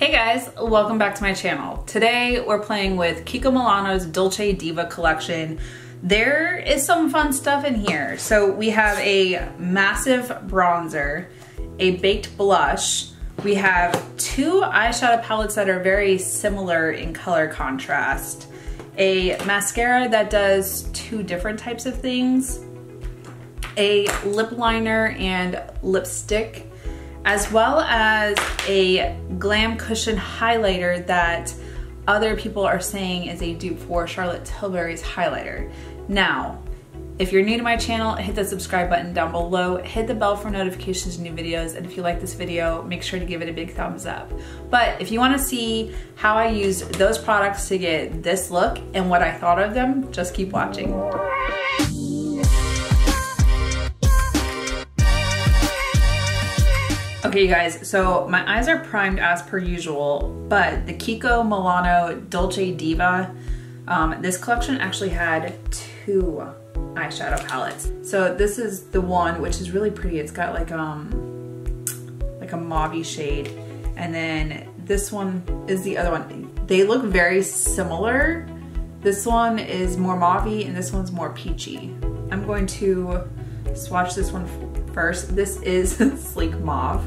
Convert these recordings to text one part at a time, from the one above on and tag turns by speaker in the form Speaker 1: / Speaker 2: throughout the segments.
Speaker 1: Hey guys, welcome back to my channel. Today we're playing with Kiko Milano's Dolce Diva collection. There is some fun stuff in here. So we have a massive bronzer, a baked blush. We have two eyeshadow palettes that are very similar in color contrast. A mascara that does two different types of things. A lip liner and lipstick, as well as a glam cushion highlighter that other people are saying is a dupe for Charlotte Tilbury's highlighter. Now, if you're new to my channel, hit the subscribe button down below, hit the bell for notifications of new videos, and if you like this video, make sure to give it a big thumbs up. But if you want to see how I use those products to get this look and what I thought of them, just keep watching. Okay, you guys, so my eyes are primed as per usual, but the Kiko Milano Dolce Diva, this collection actually had two eyeshadow palettes. So this is the one, which is really pretty. It's got like a mauve shade, and then this one is the other one. They look very similar. This one is more mauve and this one's more peachy. I'm going to swatch this one first. This is sleek mauve,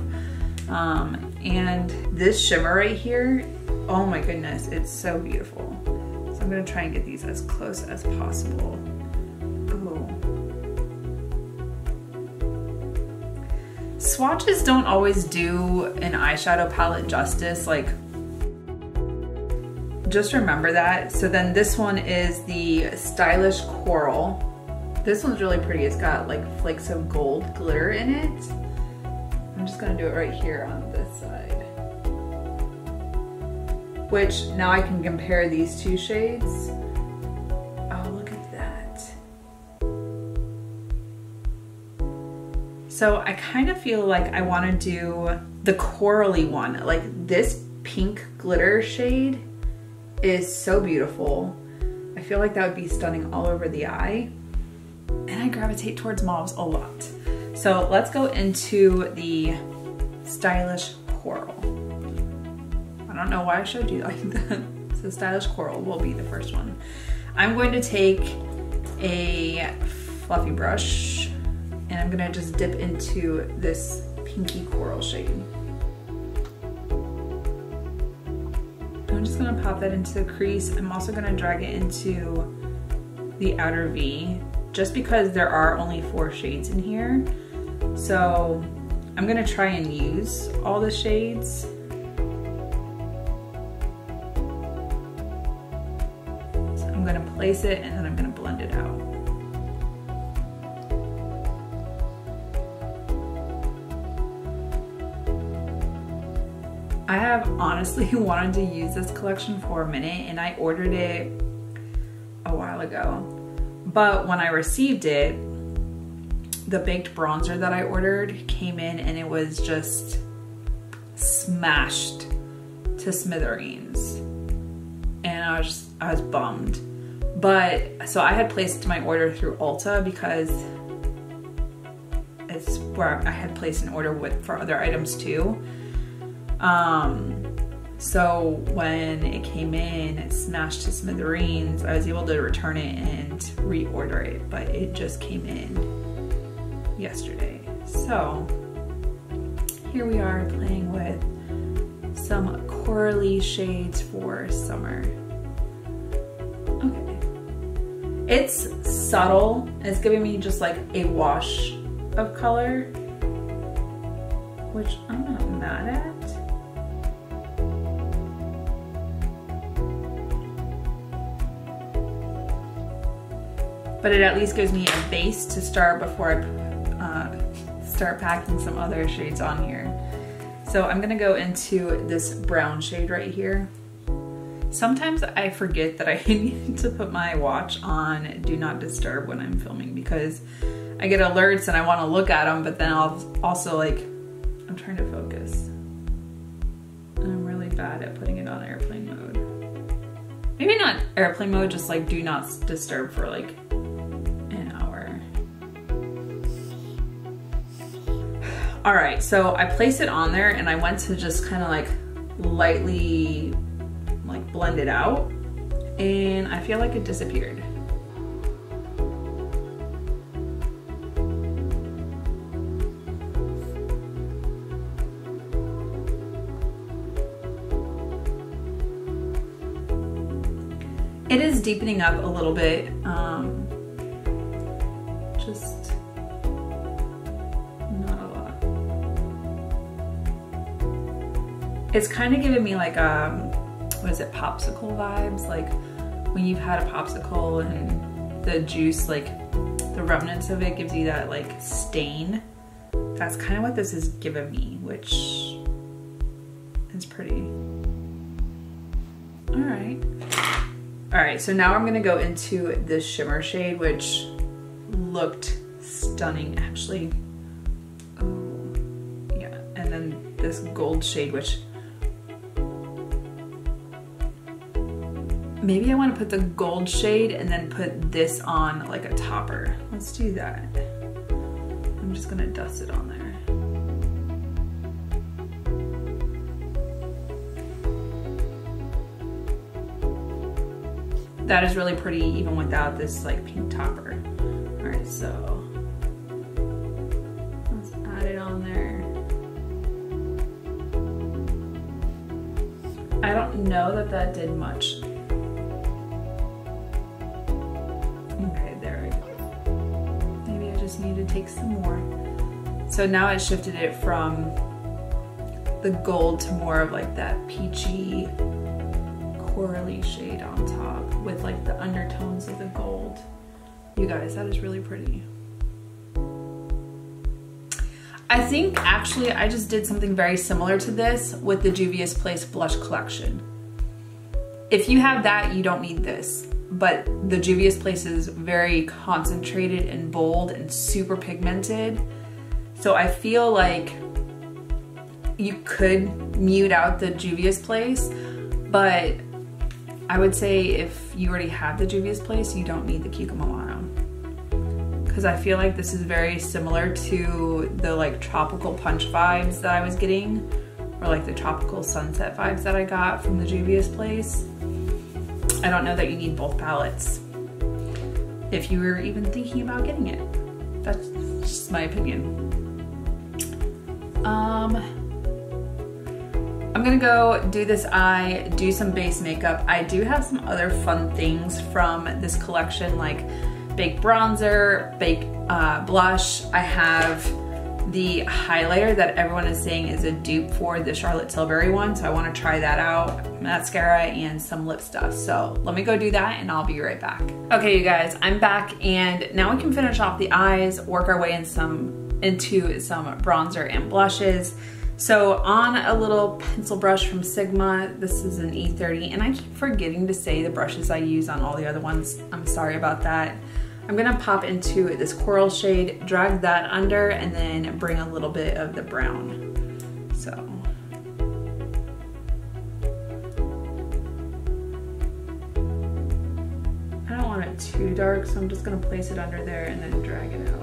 Speaker 1: and this shimmer right here, oh my goodness, it's so beautiful. So I'm gonna try and get these as close as possible. Ooh. Swatches don't always do an eyeshadow palette justice, like, just remember that. So then this one is the Stylish Coral. This one's really pretty. It's got like flakes of gold glitter in it. I'm just gonna do it right here on this side. Which now I can compare these two shades. Oh, look at that. So I kind of feel like I wanna do the corally one. Like this pink glitter shade is so beautiful. I feel like that would be stunning all over the eye. And I gravitate towards mauves a lot. So let's go into the Stylish Coral. I don't know why I showed you like that. So Stylish Coral will be the first one. I'm going to take a fluffy brush and I'm gonna just dip into this pinky coral shade. I'm just gonna pop that into the crease. I'm also gonna drag it into the outer V, just because there are only 4 shades in here. So I'm gonna try and use all the shades. So I'm gonna place it and then I'm gonna blend it out. I have honestly wanted to use this collection for a minute, and I ordered it a while ago. But when I received it, the baked bronzer that I ordered came in and it was just smashed to smithereens. And I was bummed. But, so I had placed my order through Ulta because it's where I had placed an order for other items too. So when it came in, it smashed to smithereens, I was able to return it and reorder it, but it just came in yesterday. So here we are playing with some corally shades for summer. Okay. It's subtle. It's giving me just like a wash of color, which I'm not mad at. But it at least gives me a base to start before I start packing some other shades on here. So I'm gonna go into this brown shade right here. Sometimes I forget that I need to put my watch on Do Not Disturb when I'm filming, because I get alerts and I wanna look at them, but then I'll also like, I'm trying to focus. And I'm really bad at putting it on airplane mode. Maybe not airplane mode, just like Do Not Disturb for like an hour. All right, so I placed it on there and I went to just kind of like lightly like blended out, and I feel like it disappeared. It is deepening up a little bit, just not a lot. It's kind of giving me like, what is it, popsicle vibes? Like when you've had a popsicle and the juice, like the remnants of it gives you that like stain. That's kind of what this is giving me, which is pretty. All right. All right, so now I'm gonna go into this shimmer shade, which looked stunning, actually. Oh, yeah, and then this gold shade, which maybe I wanna put the gold shade and then put this on like a topper. Let's do that. I'm just gonna dust it on there. That is really pretty even without this like pink topper. All right, so let's add it on there. I don't know that that did much. Okay, there we go. Maybe I just need to take some more. So now I shifted it from the gold to more of like that peachy, corally shade on top with like the undertones of the gold. You guys, that is really pretty. I think actually I just did something very similar to this with the Juvia's Place blush collection. If you have that, you don't need this, but the Juvia's Place is very concentrated and bold and super pigmented. So I feel like you could mute out the Juvia's Place, but I would say if you already have the Juvia's Place, you don't need the Kiko Milano. Because I feel like this is very similar to the like tropical punch vibes that I was getting, or like the tropical sunset vibes that I got from the Juvia's Place. I don't know that you need both palettes if you were even thinking about getting it. That's just my opinion. I'm gonna go do this eye, do some base makeup. I do have some other fun things from this collection, like baked bronzer, baked blush. I have the highlighter that everyone is saying is a dupe for the Charlotte Tilbury one, so I wanna try that out, mascara and some lip stuff. So let me go do that and I'll be right back. Okay, you guys, I'm back and now we can finish off the eyes, work our way into some bronzer and blushes. So on a little pencil brush from Sigma, this is an E30, and I keep forgetting to say the brushes I use on all the other ones. I'm sorry about that. I'm gonna pop into this coral shade, drag that under, and then bring a little bit of the brown. So. I don't want it too dark, so I'm just gonna place it under there and then drag it out.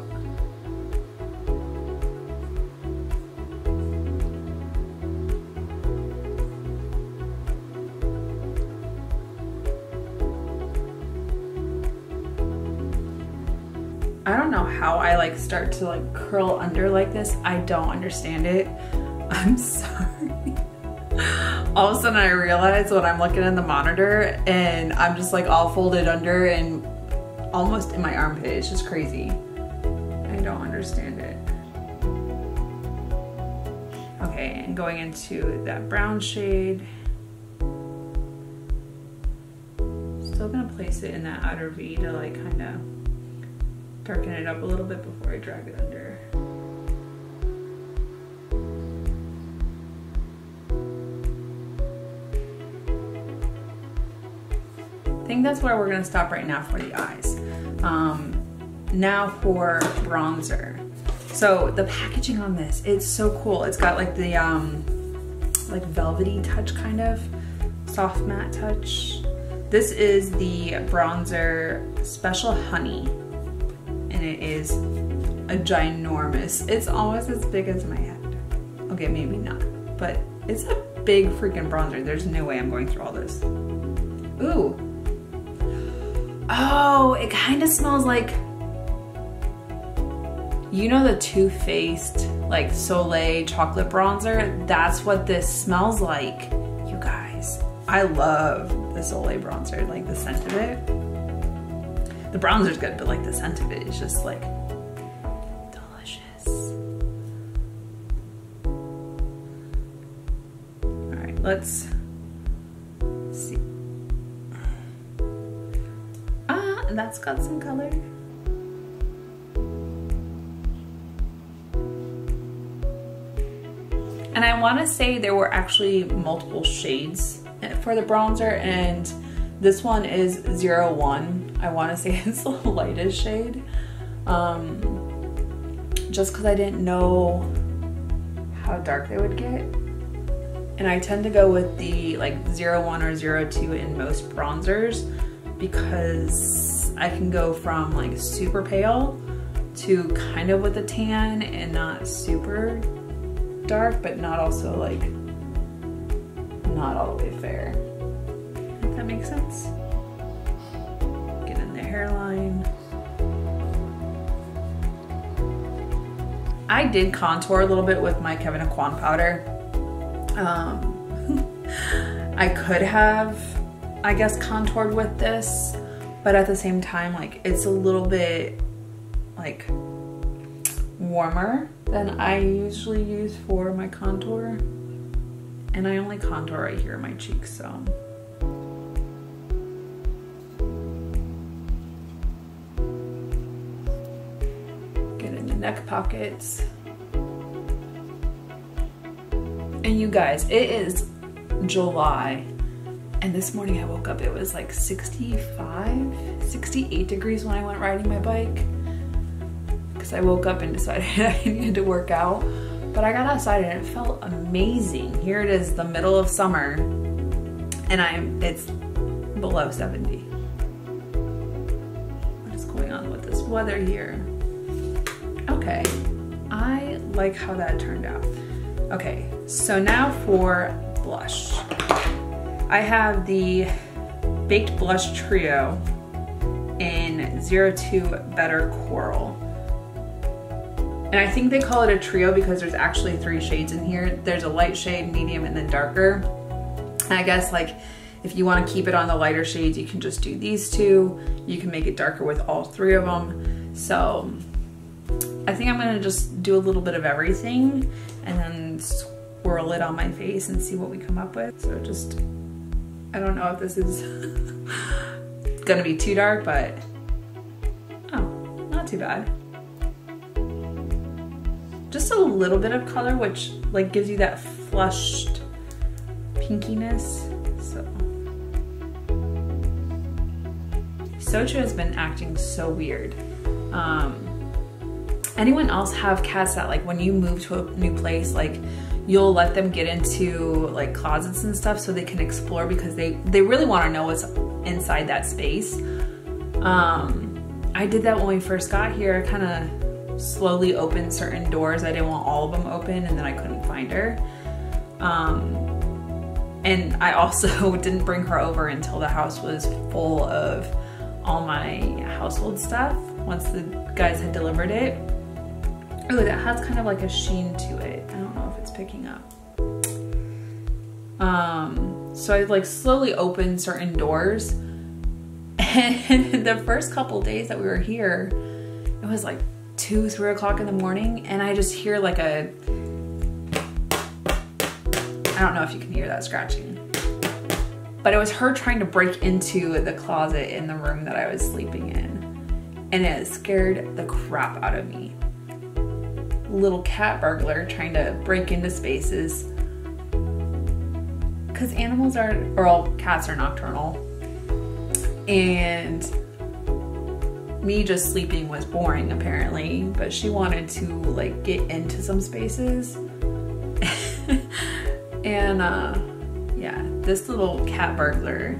Speaker 1: I don't know how I like start to like curl under like this. I don't understand it. I'm sorry. All of a sudden I realize when I'm looking in the monitor and I'm just like all folded under and almost in my armpit. It's just crazy. I don't understand it. Okay, and going into that brown shade. Still gonna place it in that outer V to like kind of darken it up a little bit before I drag it under. I think that's where we're gonna stop right now for the eyes. Now for bronzer. So the packaging on this, it's so cool. It's got like the like velvety touch, kind of soft matte touch. This is the bronzer Special Honey. And it is a ginormous, it's almost as big as my head. Okay, maybe not, but it's a big freaking bronzer. There's no way I'm going through all this. Ooh. Oh, it kind of smells like, you know, the Too Faced like Soleil chocolate bronzer? That's what this smells like, you guys. I love the Soleil bronzer, like the scent of it. The bronzer's good, but like the scent of it is just like delicious. All right, let's see. Ah, that's got some color. And I want to say there were actually multiple shades for the bronzer, and this one is 01. I want to say it's the lightest shade, just because I didn't know how dark they would get. And I tend to go with the like 01 or 02 in most bronzers, because I can go from like super pale to kind of with a tan and not super dark, but not also like not all the way fair. If that makes sense. Get in the hairline. I did contour a little bit with my Kevyn Aucoin powder. I could have, I guess, contoured with this, but at the same time, like, it's a little bit like warmer than I usually use for my contour, and I only contour right here in my cheeks, so. Get in the neck pockets. And you guys, it is July, and this morning I woke up, it was like 65, 68 degrees when I went riding my bike. I woke up and decided I needed to work out, but I got outside and it felt amazing. Here it is, the middle of summer, and it's below 70. What is going on with this weather here? Okay, I like how that turned out. Okay, so now for blush. I have the Baked Blush Trio in 02 Better Coral. And I think they call it a trio because there's actually 3 shades in here. There's a light shade, medium, and then darker. And I guess like if you want to keep it on the lighter shades, you can just do these 2. You can make it darker with all 3 of them. So I think I'm gonna just do a little bit of everything and then swirl it on my face and see what we come up with. So just, I don't know if this is gonna be too dark, but oh, not too bad. Just a little bit of color, which like gives you that flushed pinkiness. So Sochu has been acting so weird. Anyone else have cats that like when you move to a new place, like you'll let them get into like closets and stuff so they can explore, because they really want to know what's inside that space. I did that when we first got here. I kind of slowly opened certain doors. I didn't want all of them open, and then I couldn't find her. And I also didn't bring her over until the house was full of all my household stuff once the guys had delivered it. Oh, that has kind of like a sheen to it. I don't know if it's picking up. So I like slowly opened certain doors, and the first couple days that we were here, it was like 2, 3 o'clock in the morning, and I just hear like a, I don't know if you can hear that scratching, but it was her trying to break into the closet in the room that I was sleeping in, and it scared the crap out of me. Little cat burglar trying to break into spaces, because animals are, or all cats are nocturnal, and me just sleeping was boring apparently, but she wanted to like get into some spaces. And yeah, this little cat burglar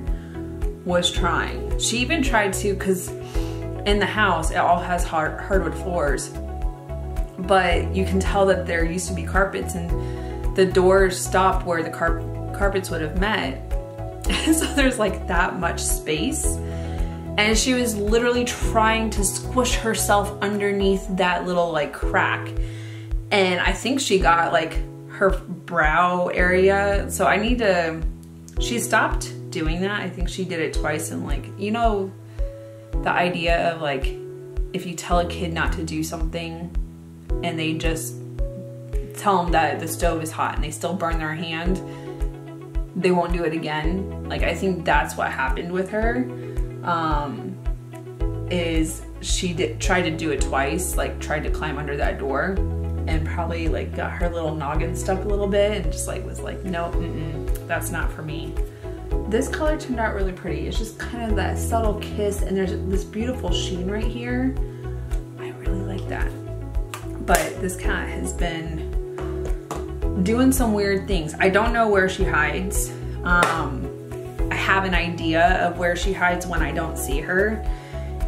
Speaker 1: was trying. She even tried to, because in the house it all has hardwood floors, but you can tell that there used to be carpets, and the doors stopped where the carpets would have met. So there's like that much space. And she was literally trying to squish herself underneath that little like crack. And I think she got like her brow area. So I need to, she stopped doing that. I think she did it twice. And like, you know, the idea of like, if you tell a kid not to do something and they just tell them that the stove is hot and they still burn their hand, they won't do it again. Like, I think that's what happened with her. Is she tried to do it twice, like tried to climb under that door and probably like got her little noggin stuck a little bit and just like was like, no, that's not for me. This color turned out really pretty. It's just kind of that subtle kiss, and there's this beautiful sheen right here. I really like that. But this cat has been doing some weird things. I don't know where she hides. I have an idea of where she hides when I don't see her,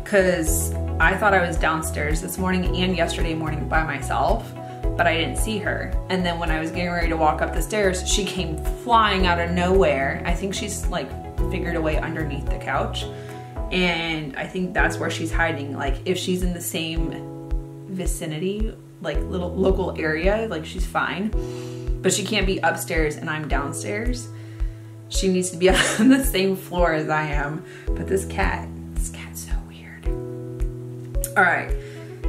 Speaker 1: because I thought I was downstairs this morning and yesterday morning by myself, but I didn't see her. And then when I was getting ready to walk up the stairs, she came flying out of nowhere. I think she's like figured a way underneath the couch, and I think that's where she's hiding. Like, if she's in the same vicinity, like little local area, like she's fine, but she can't be upstairs and I'm downstairs. She needs to be on the same floor as I am. But this cat's so weird. All right,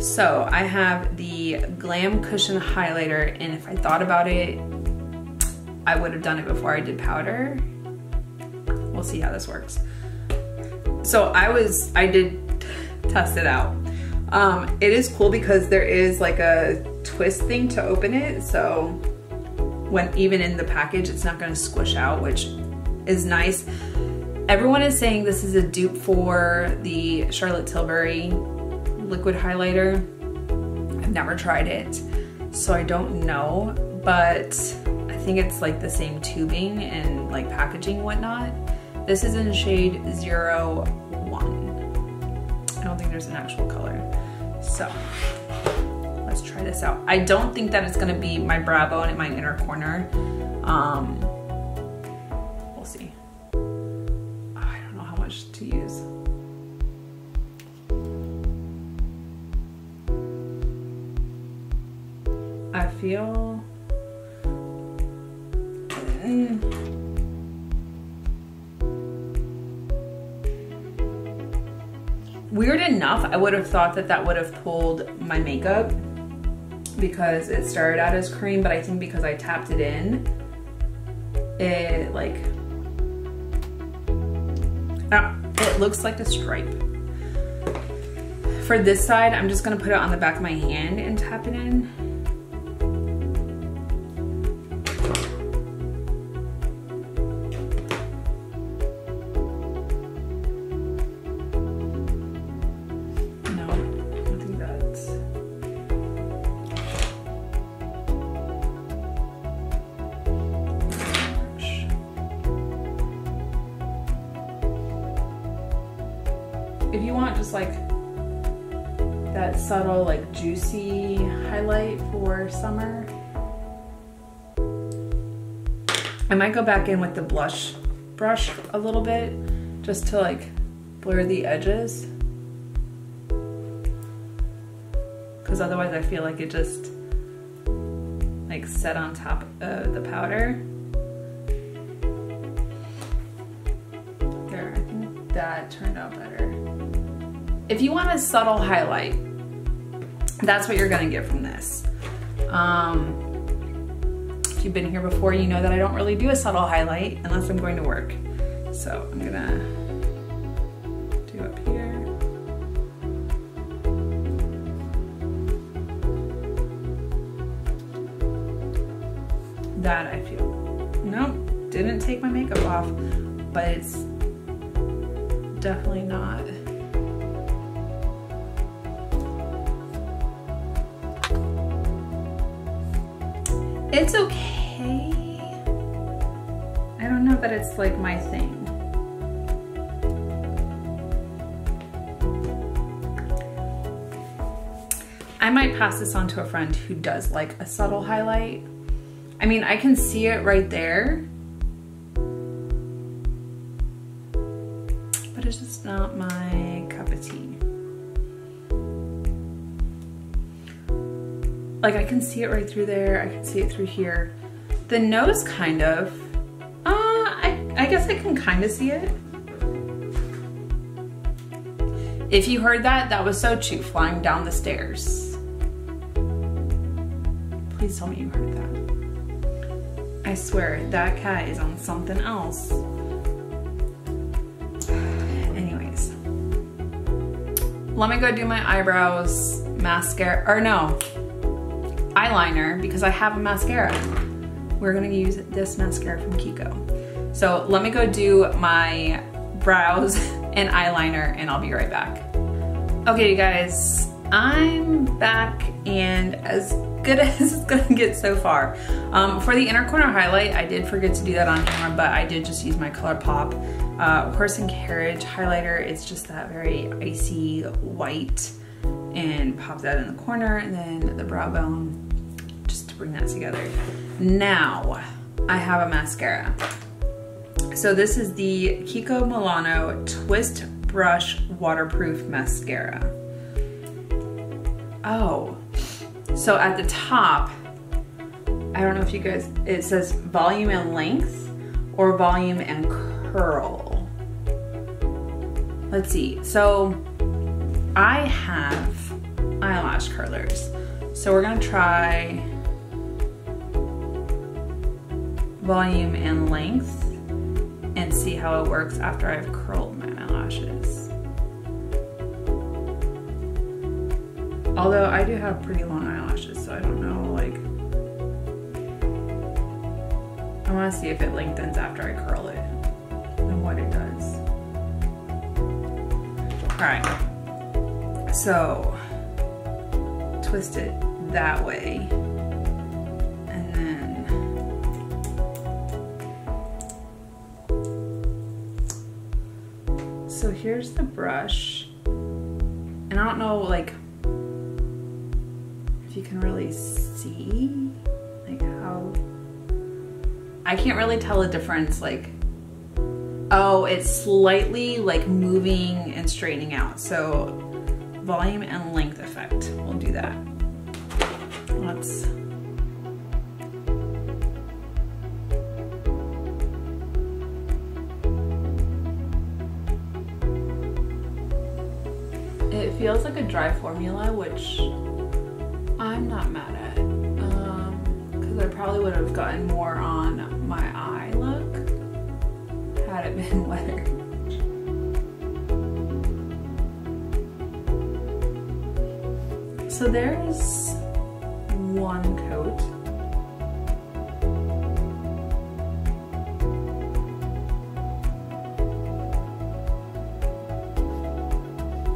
Speaker 1: so I have the Glam Cushion Highlighter, and if I thought about it, I would have done it before I did powder. We'll see how this works. So I did test it out. It is cool because there is like a twist thing to open it, so when even in the package, it's not gonna squish out, which is nice. Everyone is saying this is a dupe for the Charlotte Tilbury liquid highlighter. I've never tried it, so I don't know, but I think it's like the same tubing and like packaging and whatnot. This is in shade 01. I don't think there's an actual color. So let's try this out. I don't think that it's gonna be my brow bone in my inner corner. We'll see. I don't know how much to use. I feel weird enough, I would have thought that that would have pulled my makeup because it started out as cream, but I think because I tapped it in, it like, it looks like a stripe. For this side, I'm just gonna put it on the back of my hand and tap it in. If you want just like that subtle, like juicy highlight for summer, I might go back in with the blush brush a little bit just to like blur the edges, because otherwise I feel like it just like set on top of the powder. There, I think that turned out better. If you want a subtle highlight, that's what you're gonna get from this. If you've been here before, you know that I don't really do a subtle highlight unless I'm going to work. So I'm gonna do up here. That I feel. Nope, didn't take my makeup off, but it's definitely not. It's okay. I don't know that it's like my thing. I might pass this on to a friend who does like a subtle highlight. I mean, I can see it right there, but it's just not my cup of tea. Like, I can see it right through there. I can see it through here. The nose kind of, I guess I can kind of see it. If you heard that, that was So Chew flying down the stairs. Please tell me you heard that. I swear, that cat is on something else. Anyways. Let me go do my eyebrows, mascara, or no, eyeliner, because I have a mascara. We're gonna use this mascara from Kiko. So let me go do my brows and eyeliner and I'll be right back. Okay, you guys, I'm back and as good as it's gonna get so far. For the inner corner highlight, I did forget to do that on camera, but I did just use my ColourPop Horse and Carriage highlighter. It's just that very icy white, and pop that in the corner, and then the brow bone, just to bring that together. Now, I have a mascara. So this is the Kiko Milano Twist Brush Waterproof Mascara. Oh, so at the top, I don't know if you guys, it says volume and length or volume and curl. Let's see, so I have eyelash curlers. So we're gonna try volume and length and see how it works after I've curled my eyelashes. Although I do have pretty long eyelashes, so I don't know, like, I wanna see if it lengthens after I curl it and what it does. All right, so twist it that way. And then so here's the brush. And I don't know, like, if you can really see, like, how, I can't really tell a difference, like, oh, it's slightly like moving and straightening out. So volume and length effect, we'll do that. Let's, it feels like a dry formula, which I'm not mad at, because I probably would have gotten more on my eye look had it been wetter. So there's one coat.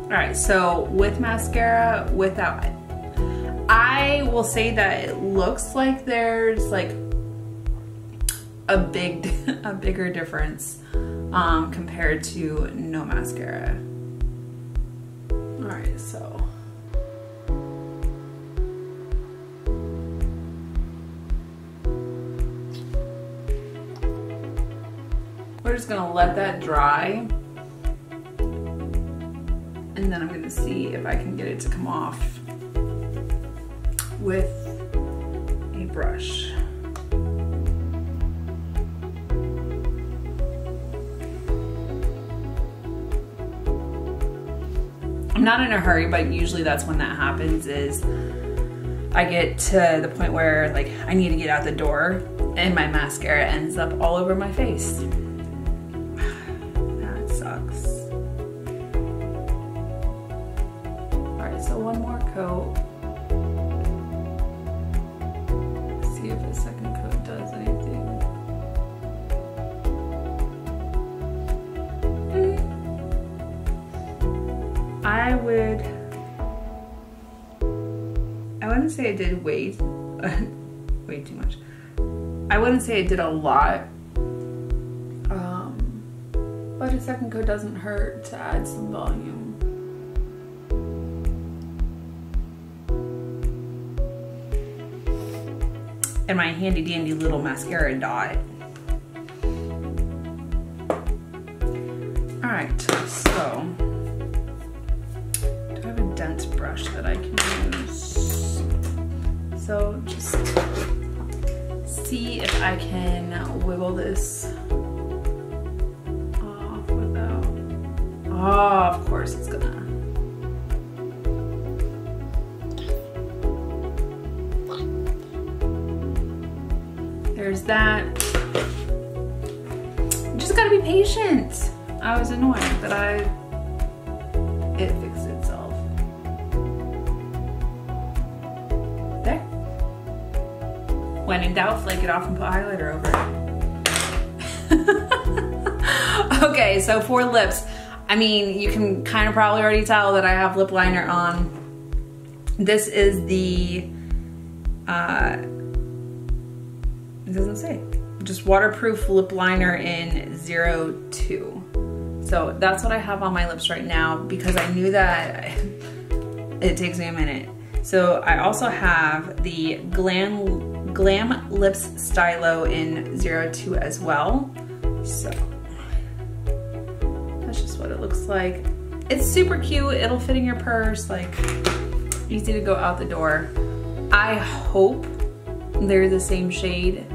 Speaker 1: All right, so with mascara, without, I will say that it looks like there's like a bigger difference compared to no mascara. All right, so. We're just gonna let that dry. And then I'm gonna see if I can get it to come off with a brush. I'm not in a hurry, but usually that's when that happens, is I get to the point where like I need to get out the door and my mascara ends up all over my face. That sucks. All right, so one more coat. See if a second coat does anything. I wouldn't say it did way too much. I wouldn't say it did a lot, but a second coat doesn't hurt to add some volume. and my handy dandy little mascara dot. All right, so do I have a dense brush that I can use? So just see if I can wiggle this off without, oh, of course it's gonna. There's that. You just gotta be patient. I was annoyed that it fixed itself. There. When in doubt, flake it off and put highlighter over it. Okay, so for lips, I mean, you can kind of probably already tell that I have lip liner on. This is the, it doesn't say, just waterproof lip liner in 02. So that's what I have on my lips right now because I knew that it takes me a minute. So I also have the GLAM-LIPS STYLO in 02 as well. So that's just what it looks like. It's super cute. It'll fit in your purse, like easy to go out the door. I hope they're the same shade.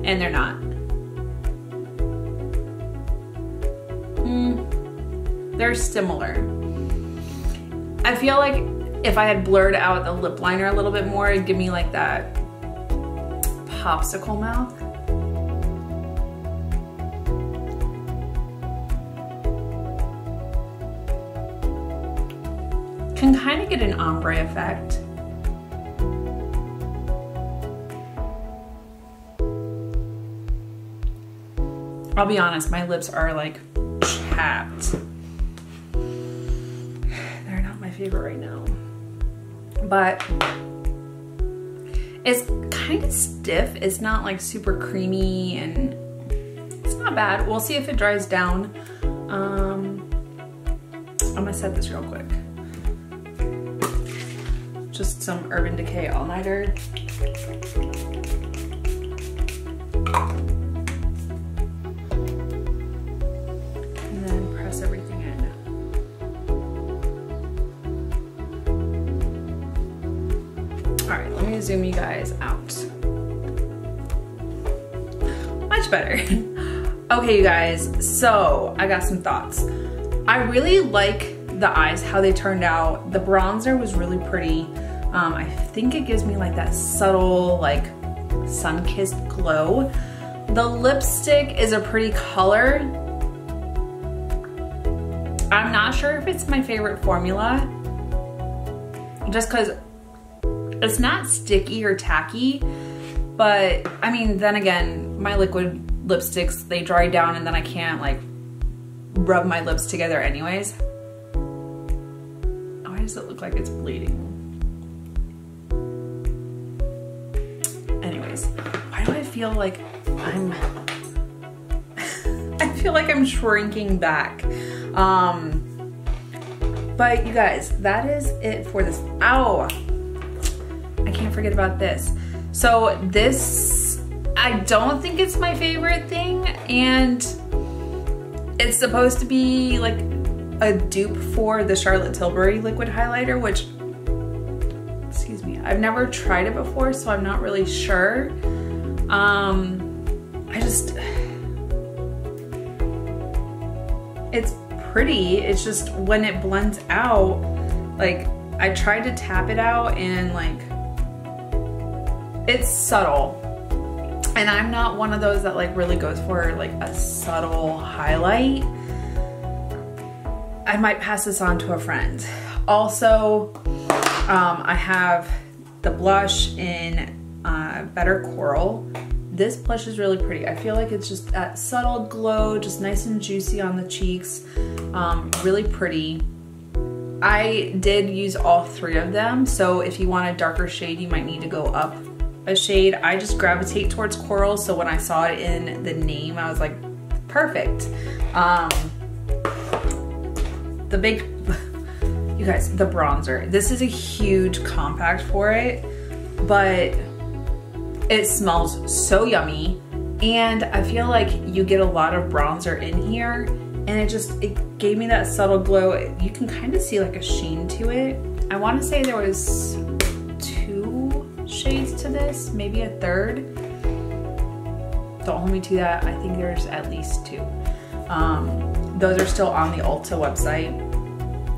Speaker 1: And they're not. They're similar. I feel like if I had blurred out the lip liner a little bit more, it'd give me like that popsicle mouth. Can kind of get an ombre effect. I'll be honest, my lips are like chapped. They're not my favorite right now. But it's kind of stiff. It's not like super creamy and it's not bad. We'll see if it dries down. I'm gonna set this real quick. Just some Urban Decay all-nighter. Everything in. All right, let me zoom you guys out. Much better. Okay, you guys, so I got some thoughts. I really like the eyes, how they turned out. The bronzer was really pretty. I think it gives me like that subtle, like sun-kissed glow. The lipstick is a pretty color. I'm not sure if it's my favorite formula, just because it's not sticky or tacky, but I mean, then again, my liquid lipsticks, they dry down and then I can't like rub my lips together anyways. Why does it look like it's bleeding? Anyways, why do I feel like I feel like I'm shrinking back. But you guys, that is it for this. Ow, I can't forget about this. So this, I don't think it's my favorite thing, and it's supposed to be like a dupe for the Charlotte Tilbury liquid highlighter, which, excuse me, I've never tried it before, so I'm not really sure. It's pretty, it's just when it blends out, like I tried to tap it out and like, it's subtle. And I'm not one of those that like really goes for like a subtle highlight. I might pass this on to a friend. Also, I have the blush in Better Coral. This blush is really pretty. I feel like it's just that subtle glow, just nice and juicy on the cheeks. Really pretty. I did use all three of them, so if you want a darker shade, you might need to go up a shade. I just gravitate towards coral, so when I saw it in the name, I was like, perfect. You guys, the bronzer. This is a huge compact for it. but it smells so yummy. And I feel like you get a lot of bronzer in here, and it gave me that subtle glow. You can kind of see like a sheen to it. I want to say there was 2 shades to this, maybe a third. Don't hold me to that. I think there's at least 2. Those are still on the Ulta website.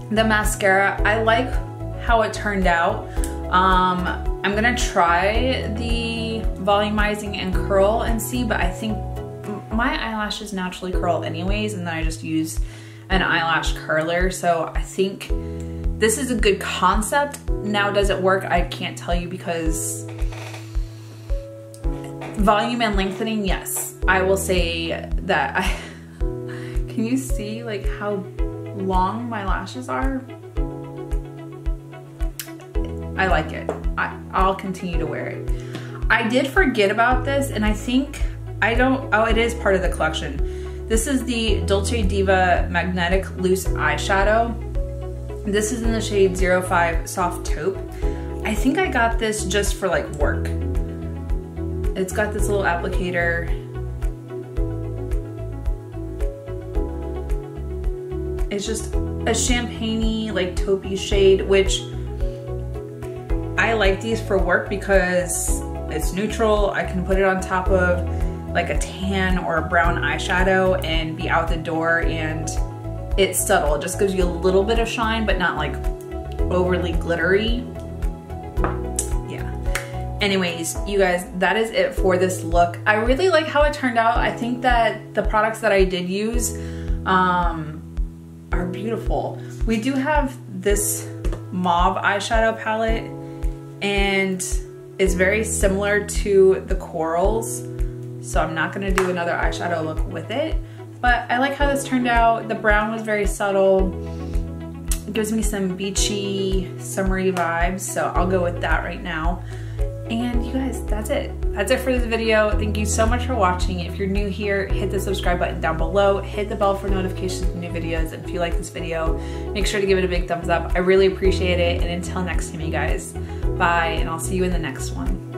Speaker 1: The mascara, I like how it turned out. I'm gonna try the volumizing and curl and see, but I think my eyelashes naturally curl anyways, and then I just use an eyelash curler. So I think this is a good concept. Now, does it work? I can't tell you, because volume and lengthening, yes. I will say that can you see like how long my lashes are? I like it. I'll continue to wear it. I did forget about this, and I think, oh, it is part of the collection. This is the Dolce Diva Magnetic Loose Eyeshadow. This is in the shade 05 Soft Taupe. I think I got this just for like work. It's got this little applicator. It's just a champagne-y, like taupey shade, which I like these for work because it's neutral. I can put it on top of like a tan or a brown eyeshadow and be out the door, and it's subtle. It just gives you a little bit of shine, but not like overly glittery. Yeah. Anyways, you guys, that is it for this look. I really like how it turned out. I think that the products that I did use are beautiful. We do have this mauve eyeshadow palette, and it's very similar to the corals, so I'm not gonna do another eyeshadow look with it, but I like how this turned out. The brown was very subtle. It gives me some beachy, summery vibes, so I'll go with that right now. And you guys, that's it. That's it for this video. Thank you so much for watching. If you're new here, hit the subscribe button down below. Hit the bell for notifications of new videos. And if you like this video, make sure to give it a big thumbs up. I really appreciate it. And until next time, you guys, bye, and I'll see you in the next one.